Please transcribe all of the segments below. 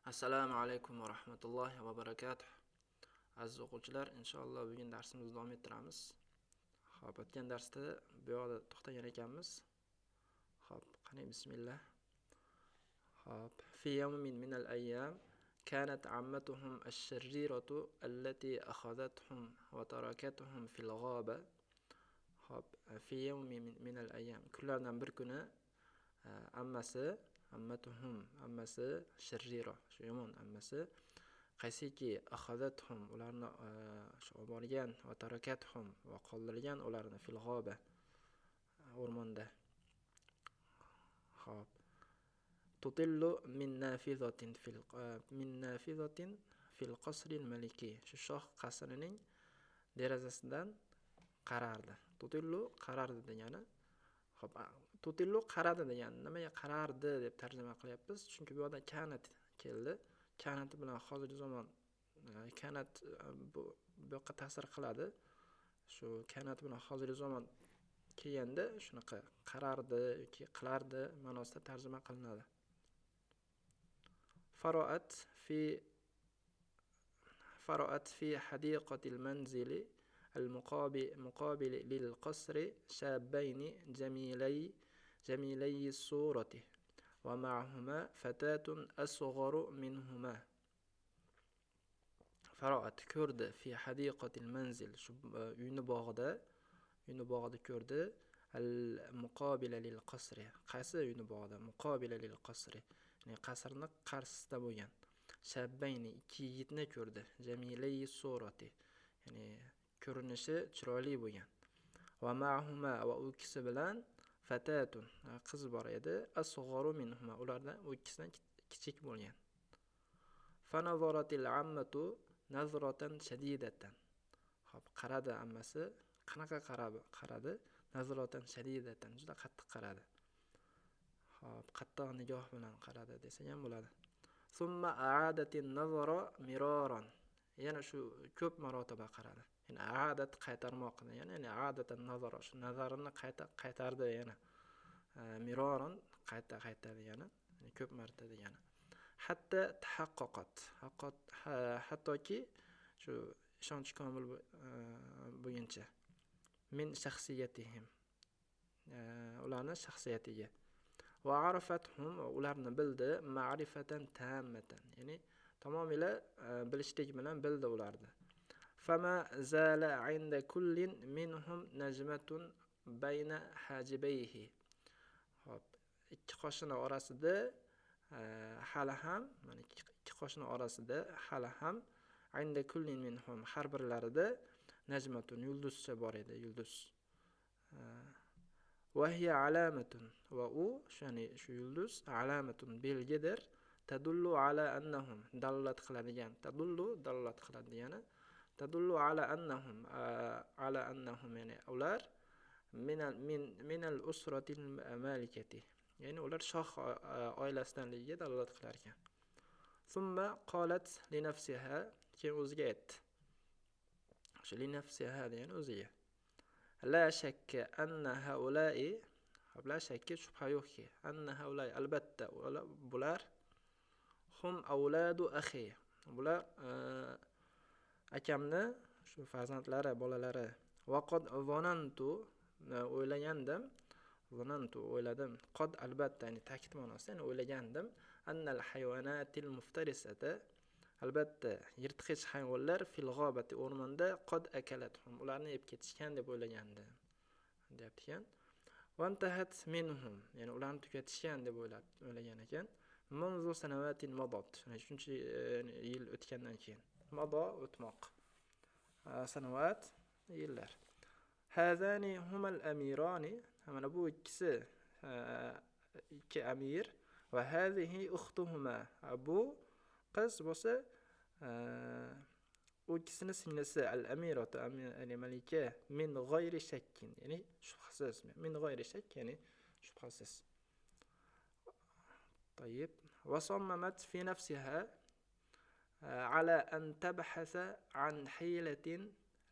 Assalomu alaykum va rahmatullohi va barakatuh. Aziz o'quvchilar, inshaalloh bugun darsimizni davom ettiramiz. Xo'p, o'tgan darsda bu yoqda to'xtagan ekanmiz. Xo'p, qani bismillah. Xo'p, fi yawmin min al-ayyam kanat ammatuhum ash-sharriratu allati akhadathum wa tarakatuhum fil ghaba. Xo'p, fi yawmin min al-ayyam kunlardan bir kuni ammasi sharrira, shu yomon ammasi qaysiki akhadathum ularni olib borgan va tarakatuhum va qoldirgan ularni fil g'oba o'rmonda. Xo'p, tutillu min nafizatin fil qasril maliki, shu shoh qasrining derazasidan qarardi. Tutillu qarardi degani. Xo'p, tutillu qaradi degani nimaga qarardi deb tarjima qilyapmiz? Chunki bu yerda kanat keldi. Kanat bilan hozirgi zamon kanat bu yoqqa ta'sir qiladi. Shu kanat bilan hozirgi zamon kelganda shunaqa qarardi yoki qilardi ma'nosida tarjima qilinadi. Faroat fi hadiqatil manzili المقابل للقصر شابين جميلي الصورة ومعهما فتاة أصغر منهما. فرأت كرد في حديقة المنزل ينبغد كرد المقابل للقصر قصر ينبغد مقابل للقصر يعني قصرنا قرص تبوين شابين ikki yigitni ko'rdi jamilay surati ya'ni ko'rinishi chiroyli bo'lgan va ma'huma va u kishi bilan fatatun qiz bor edi asgharu minhuma ulardan u ikkisidan kichik bo'lgan. Fanazaratil ammatu nazratan shadidatan. Xo'p, qaradi ammasi. Qanaqa qaradi? Nazratan shadidatan, juda qattiq qaradi. Xo'p, qattiq nigoh bilan qaradi desak ham bo'ladi. Summa a'adatin nazara miraran. Yana shu ko'p marotaba qaradi. Yani aadat qaytarmoq degani, ya'ni aadatan nazara, shu nazarini qaytardi yana. Miroran qayta degani, ya'ni ko'p marta degani. Hatta tahaqqaqat. Hattoki shu ishonch komil bo'lguncha. Min shaxsiyatihim. Ularning shaxsiyatiga. Va arafathum ularni bildi ma'rifatan tammatan. Ya'ni tamomila bilishlik bilan bildi ularni. Fama zala 'inda kullin minhum najmatun bayna hajibayhi. Hop, ikki qoshini orasida hali ham, mana ikki qoshini orasida hali ham 'inda kullin minhum har birlarida najmatun yulduzcha bor edi, yulduz. Va hiya alamatun va u shani shu yulduz alamatun belgidir tadullu ala annahum dalolat qiladigan dalolat qiladi degani tadullu ala annahum yani ular min al usratil malikati ya'ni ular shoh oilasidanligiga dalolat qilar ekan. Summa qalat li nafsiha, keyin o'ziga aytdi. Shu li nafsiha degani o'ziga. La shakka anna haula'i, la shakka shubha yo'qki, anna haula'i albatta bular hum avladu akhi. Bular akamni shu farzandlari, bolalari. Va qad zonantu o'yladim. Qad albatta, ya'ni ta'kid ma'nosida, ya'ni o'ylagandim. Annal hayvanatil muftarisata albatta yirtqich hayvonlar fil g'obati o'rmonda qad akalathum ularni yeb ketishgan deb o'ylagandim deyapti ekan. Vantahat minhum ya'ni ularni tugatishgan deb o'ylagan ekan. Munzu sanavatin madat shuncha yil o'tgandan keyin mado o'tmoq sanavat yillar. Hazani humal amirani mana bu ikkisi ikki amir va hazihi ukhtuhuma bu qiz bo'lsa u ikkisini singlisi al-amiratu al-malika min g'ayri shakkin ya'ni shubhasiz min g'ayri shakk ya'ni shubhasiz. طيب وصممت في نفسها على أن تبحث عن حيلة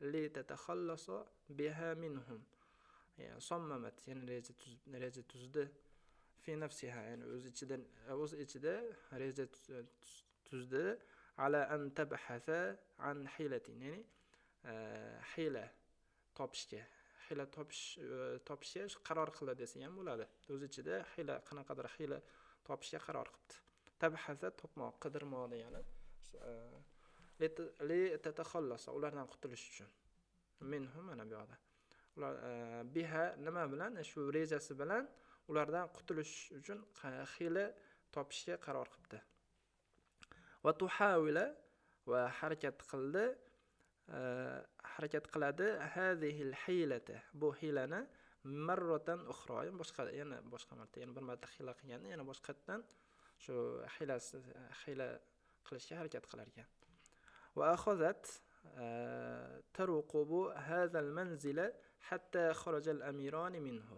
لتتخلص بها منهم. يعني صممت يعني رجت تزد في نفسها يعني o'z ichida reja tuzdi ala an tabhasa an hilatin, ya'ni hiyla topishga, hiyla topishga qaror qildi desa ham bo'ladi. O'z ichida hiyla, qanaqadir hiyla topishga qaror qildi. Tabhasa topmoq, qidirmoq degani. Li tatakhallasa, ulardan qutulish uchun. Minhum, mana bu yoqda. Ular biha nima bilan, shu rejasi bilan ulardan qutulish uchun hiyla topishga qaror qildi. Va tuhawila, va harakat qiladi hadihil hiylata, bu hiylani marratan ukhra, yana boshqa marta, yana bir marta hiyla qilganda yana boshqatdan shu hiyla qilishga harakat qilar ekan. Va akhazat taruqubu hadha al-manzila hatta kharaja al-amiran minhu.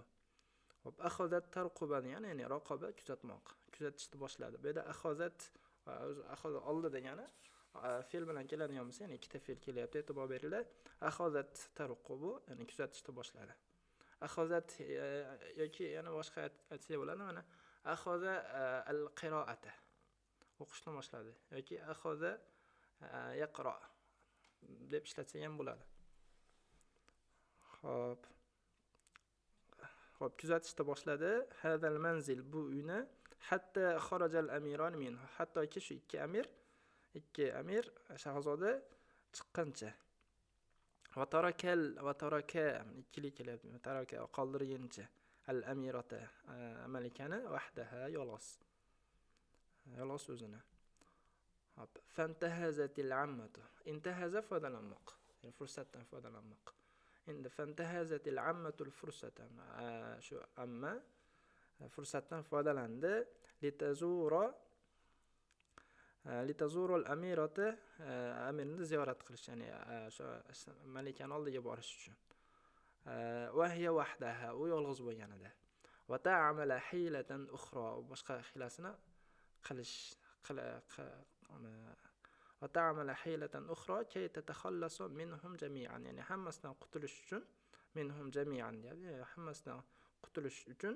Va akhazat tarquban, ya'ni raqoba, kuzatmoq, kuzatishni boshladi. Bu yerda akhazat oldi degani fe'l bilan keladigan bo'lsa, ya'ni ikkita fe'l kelyapti, e'tibor beringlar. Akhazat tarqubu, ya'ni kuzatishni boshladi. Akhazat yoki yana boshqa aytsak bo'ladi, mana akhaza al-qira'ata, o'qishni boshladi yoki akhaza yaqra deb ishlatsak ham bo'ladi. Xo'p, kuzatishni boshladi. Hadal manzil, bu uyni, hatta kharajal amiran minhu, hattoki shu ikki amir shahzoda chiqqancha. Va taraka ikkili kelyapti. Taraka qoldirgancha. Al amirata, malikani wahdaha, yolg'iz o'zini. Hop, fantahazatil ammatu. Intahaza foydalanmoq, ya'ni fursatdan foydalanmoq. Endi fantahazatil ammatul fursatan, shu amma fursatdan foydalandi. Litazuru al-amirata, amirni ziyorat qilish, ya'ni shu malikani oldiga borish uchun. Va hiya wahdaha, u yolg'iz bo'lganida. Va ta'amala hilatan ukhra, boshqa hilasini qilish va ta'amala hilatan ukhra kay tatakhallasu minhum jami'an, ya'ni hammasidan qutulish uchun, minhum jami'an, ya'ni hammasidan qutulish uchun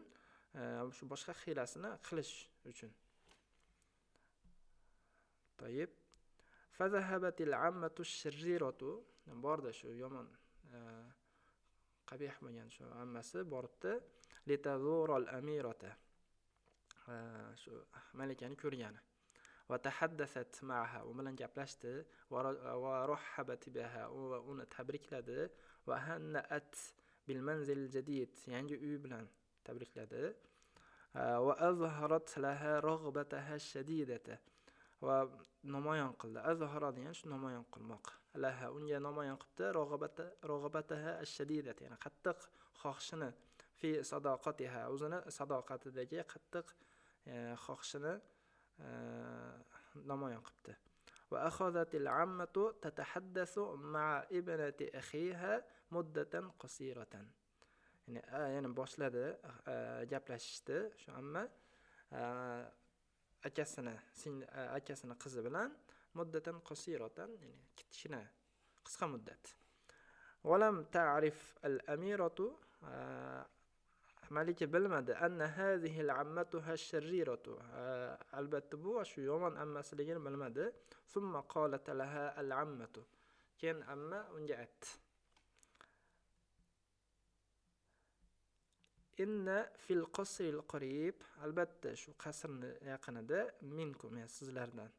shu boshqa hilasini qilish uchun. To'yib, fazahabatil ammatu shirriratu, bordi shu yomon qabih bo'lgan shu ammasi boribdi, litazural amirata, shu malikani ko'rgani. Va tahaddasat ma'aha, u bilan gaplashdi, va rahhabat biha, uni tabrikladi, va hanna'at bil manzil jadid, yangi uy bilan tabrikladi. Va azharat laha raghbataha shadidata, va namoyon qildi. Azhara degan shu namoyon qilmoq. Laha, unga namoyon qildi, raghbataha ash-shadidata, ya'ni qattiq xohishini, fi sadoqatiha, o'zini sadoqatidagi qattiq xohishini namoyon qildi. Va akhadhatil ammatu tatahaddathu ma'a ibnati akhiha muddatan qasiratan. Ya'ni boshladi gaplashishdi shu amma akasini qizi bilan muddatan qasiratan, ya'ni kichkina qisqa muddat. Walam ta'rif al-amiratu, malika bilmadi, anna hazihi al-ammatuha ash-sharriratu, albatta bu shu yomon ammasligini bilmadi. Thumma qalat laha al-ammatu, keyin amma unga aytdi, inna fil qasril qarib, albatta shu qasrni yaqinida, minkum, ya sizlardan,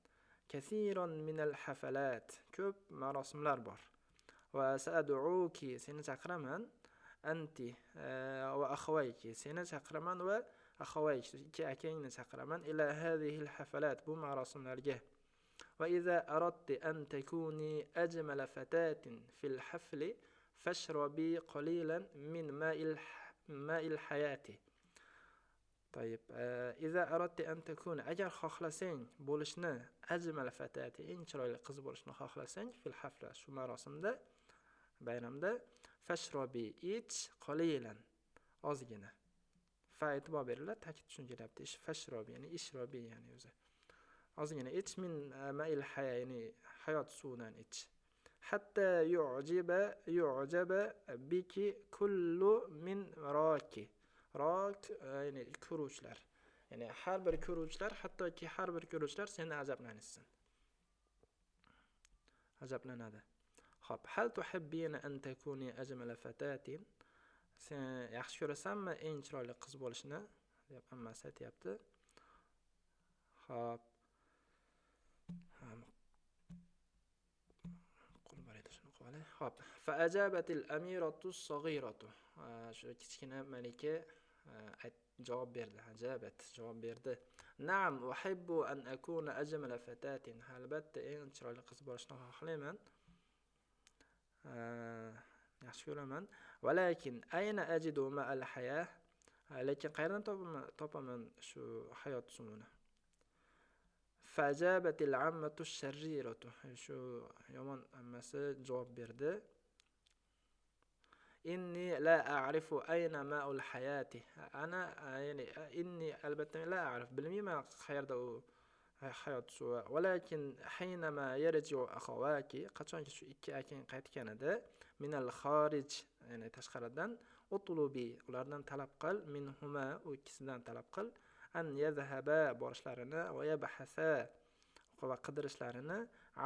kathiran min al-hafalat, ko'p marosimlar bor. Va sa'duki, seni chaqiraman, anti va akhawayki, seni chaqiraman va akhawayki, ikki akangni chaqiraman, ila hadhihi al-hafalat, bu marosimlarga. Va idza aradti an takuni ajmala fatatin fil hafli fashrabi qalilan min ma'il hayati. To'yib, idza aradti an takuna, agar xohlasang bo'lishni, ajmal fatati, eng chiroyli qiz bo'lishni xohlasang, fil hafla, shu marosimda, bayramda, fashrabi, ich, qalilan, ozgina. Fa e'tibor beringlar, ta'kid uchun kelyapti. Fashrabi, ya'ni ishrobi, ya'ni o'zi ozgina ich, min ma'il haya, ya'ni hayot suvidan ich. Hatta yu'jaba biki kullu min raki. Rak, ya'ni ko'ruvchilar. Ya'ni har bir ko'ruvchilar, hattoki har bir ko'ruvchilar seni ajablanishsin. ajablanadi. Xo'p, hal tuhibbina an takuni ajmala fatatin? Sen yaxshi ko'rasanmi eng chiroyli qiz bo'lishni? deb ammasi aytayapti. Xo'p. Qo'l bor edi, shuni qilib olay. Xo'p. Fa ajabatil amiratu as-saghiratu. Shu kichkina malika javob berdi. Ajabat javob berdi. Na'am, uhibbu an akuna ajmala fatatin. Albatta eng chiroyli qiz bo'lishni xohlayman. Yaxshi ko'raman. Walakin ayna ajidu ma'al hayah? Lekin qayerdan topaman shu hayot suvini? Fajabatil ammatu ash-sharriratu. Shu yomon ammasi javob berdi. Inni la a'rifu ayna ma'ul hayati. Ana yani inni albatta la a'rif, bilmayman qayerda u hayot suvi. Walakin haynama yarji'u akhawaki, qachonki shu ikki akang qaytganida minal kharij, ya'ni tashqaridan, utlubi, ulardan talab qil, minhuma, u ikkisidan talab qil, an yadhhaba, borishlarini, va yabhasa, va qidirishlarini,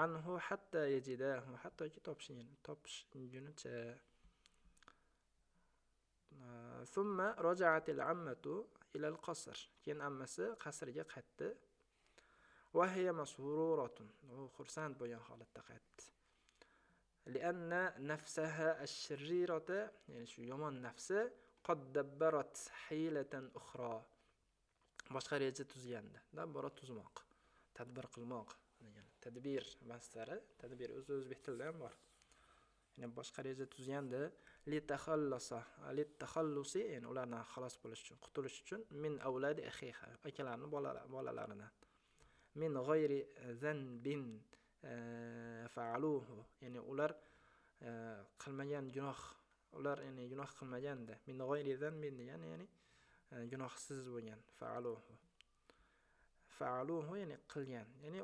anhu hatta yajidahu, hattoki topishgunicha. Thumma raja'at al-ammatu ila al-qasr. Keyin ammasi qasrga qaytdi. Va hiya masruratun. U xursand bo'lgan holatda qaytdi. Lianna nafsaha ash-sharrirata, ya'ni shu yomon nafsi qad dabbarat hilatan ukhra. Boshqa reja tuzgandi. Dabbara tuzmoq, tadbir qilmoq degan. Tadbir masdari, tadbir o'zbek tilida ham bor. Ya'ni boshqa reja tuzgandi. Li takhallusi, ya'ni ulardan xalos bo'lish uchun, qutulish uchun, min avladi akhiha, akalarining bolalaridan. Min g'ayri zanbin fa'aluhu, ya'ni ular qilmagan gunoh, ular ya'ni gunoh qilmaganda. Min g'ayri zanbin degani ya'ni gunohsiz bo'lgan. Fa'aluhu ya'ni qilgan, ya'ni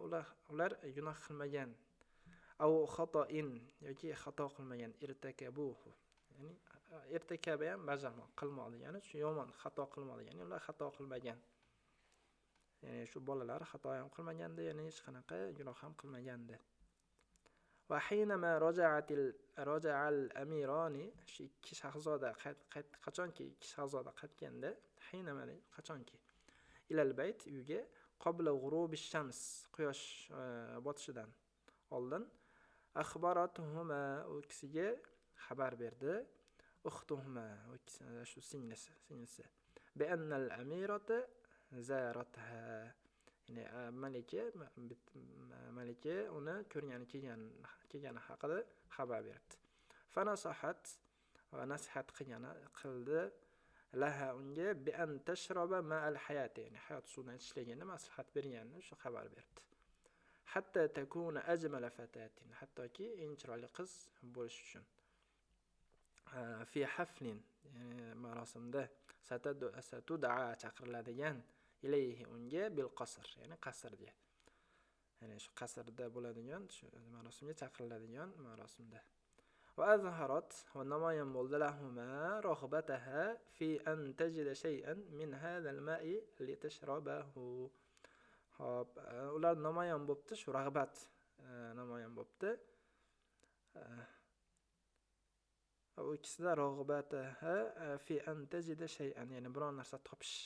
ular gunoh qilmagan. Aw xato'in, yoki xato qilmagan. Irtakabuhu, ya'ni irtakaba ham bajarmoq, qilmoq degani, shu yomon xato qilmoq degani, ular xato qilmagan. Ya'ni shu bolalar xato ham qilmaganda, ya'ni hech qanaqa gunoh ham qilmaganda. Va hinama raja'al amirani, shu ikki shahzoda qachonki ikki shahzoda qaytganda, hinama qachonki ilal bayt, uyga, qabla g'urubish shams, quyosh botishidan oldin, akhbaratuhuma, u kisiga xabar berdi, ukhtuhuma, u shu singlisi, bi anna al-amirata zaratha, ya'ni malika uni ko'rgani kelgani haqida xabar berdi. Fanasahat, va nasihat qildi laha, unga, bi an tashraba ma'al hayati, ya'ni hayot suvini ichishligini maslahat berganini shu xabar berdi. Hatta takuna ajmala fatatin, hattoki eng chiroyli qiz bo'lish uchun. Fi haflin, marosimda, satud'a, chaqiriladigan, ilayhi, unga, bil qasr, ya'ni qasrga, ya'ni shu qasrda bo'ladigan, shu marosimga chaqiriladigan marosimda. Va azharat, va namoyon bo'ldi lahuma rohbataha fi an tajida shay'an min hadha al-ma'i li tashrabahu. Hop, ular namoyon bo'pti, shu rag'bat namoyon bo'pti. U ikkisida rag'bataha fi an tajida shay'an, ya'ni biron narsa topish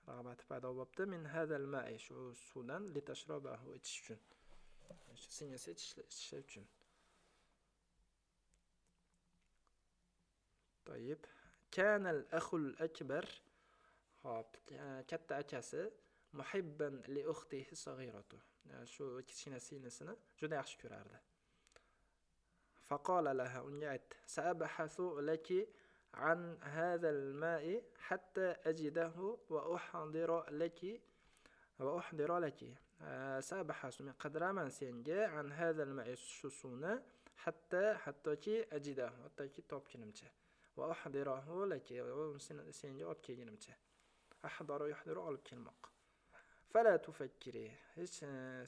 rag'bati paydo bo'pti. Min hadha al-ma'i, shu suvdan, li tashrabahu, ichish uchun. Shu singlisi ichish uchun. To'yib, kana al-akhu al-akbar, hop, katta akasi, muhibban li ukhtihi saghiratu, shu kichkina singlisini juda yaxshi ko'rardi. Faqala laha, unga aytdi, sa'abhathu laki an hadha al-ma'i hatta ajidahu wa uhdira laki. Sa'abhathu, men qidiraman senga, an hadha al-ma'i, shu suvni, hattoki ajidahu, hattoki topgunimcha. Va uhdirahu laki, senga olib kelgunimcha. Ahdaru yuhdiru, olib kelmoq. Fala tufakkiri, hech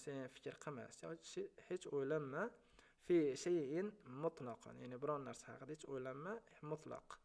sen fikr qilma, hech o'ylanma, fi shay'in mutlaqan, ya'ni biron narsa haqida hech o'ylanma, mutlaq.